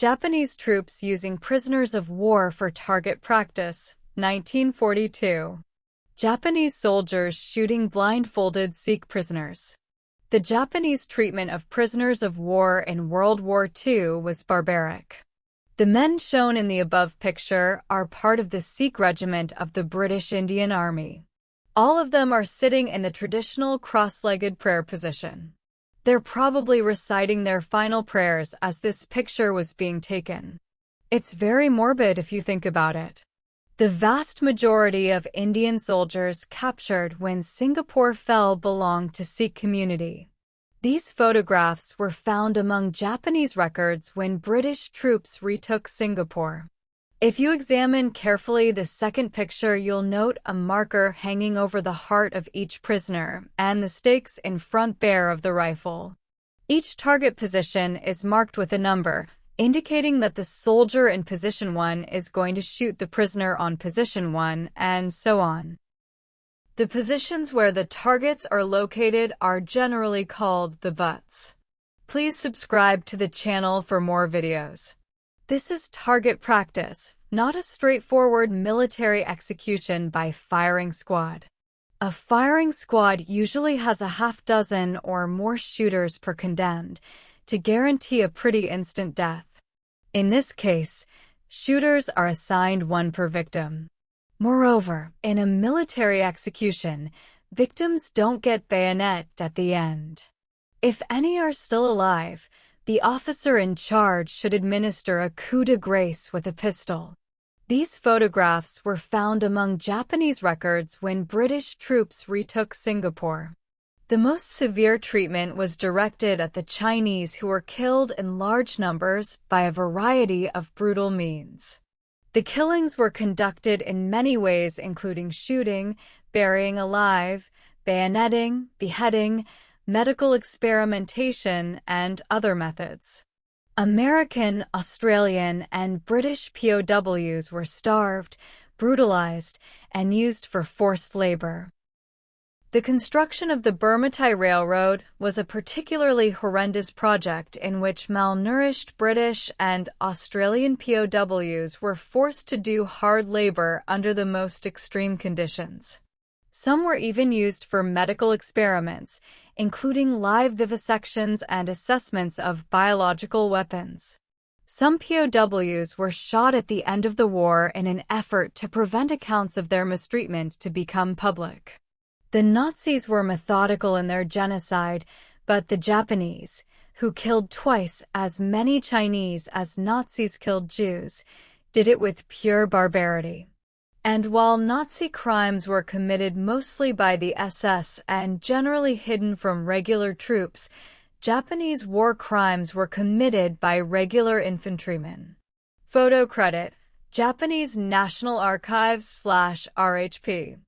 Japanese troops using prisoners of war for target practice, 1942. Japanese soldiers shooting blindfolded Sikh prisoners. The Japanese treatment of prisoners of war in World War II was barbaric. The men shown in the above picture are part of the Sikh regiment of the British Indian Army. All of them are sitting in the traditional cross-legged prayer position. They're probably reciting their final prayers as this picture was being taken. It's very morbid if you think about it. The vast majority of Indian soldiers captured when Singapore fell belonged to Sikh community. These photographs were found among Japanese records when British troops retook Singapore. If you examine carefully the second picture, you'll note a marker hanging over the heart of each prisoner and the stakes in front bare of the rifle. Each target position is marked with a number, indicating that the soldier in position 1 is going to shoot the prisoner on position 1, and so on. The positions where the targets are located are generally called the butts. Please subscribe to the channel for more videos. This is target practice, not a straightforward military execution by firing squad. A firing squad usually has a half dozen or more shooters per condemned to guarantee a pretty instant death. In this case, shooters are assigned 1 per victim. Moreover, in a military execution, victims don't get bayoneted at the end. If any are still alive, the officer in charge should administer a coup de grace with a pistol. These photographs were found among Japanese records when British troops retook Singapore. The most severe treatment was directed at the Chinese, who were killed in large numbers by a variety of brutal means. The killings were conducted in many ways, including shooting, burying alive, bayoneting, beheading, medical experimentation, and other methods. American, Australian, and British POWs were starved, brutalized, and used for forced labor. The construction of the Burma-Thai Railroad was a particularly horrendous project in which malnourished British and Australian POWs were forced to do hard labor under the most extreme conditions. Some were even used for medical experiments, including live vivisections and assessments of biological weapons. Some POWs were shot at the end of the war in an effort to prevent accounts of their mistreatment to become public. The Nazis were methodical in their genocide, but the Japanese, who killed twice as many Chinese as Nazis killed Jews, did it with pure barbarity. And while Nazi crimes were committed mostly by the SS and generally hidden from regular troops, Japanese war crimes were committed by regular infantrymen. Photo credit: Japanese National Archives /RHP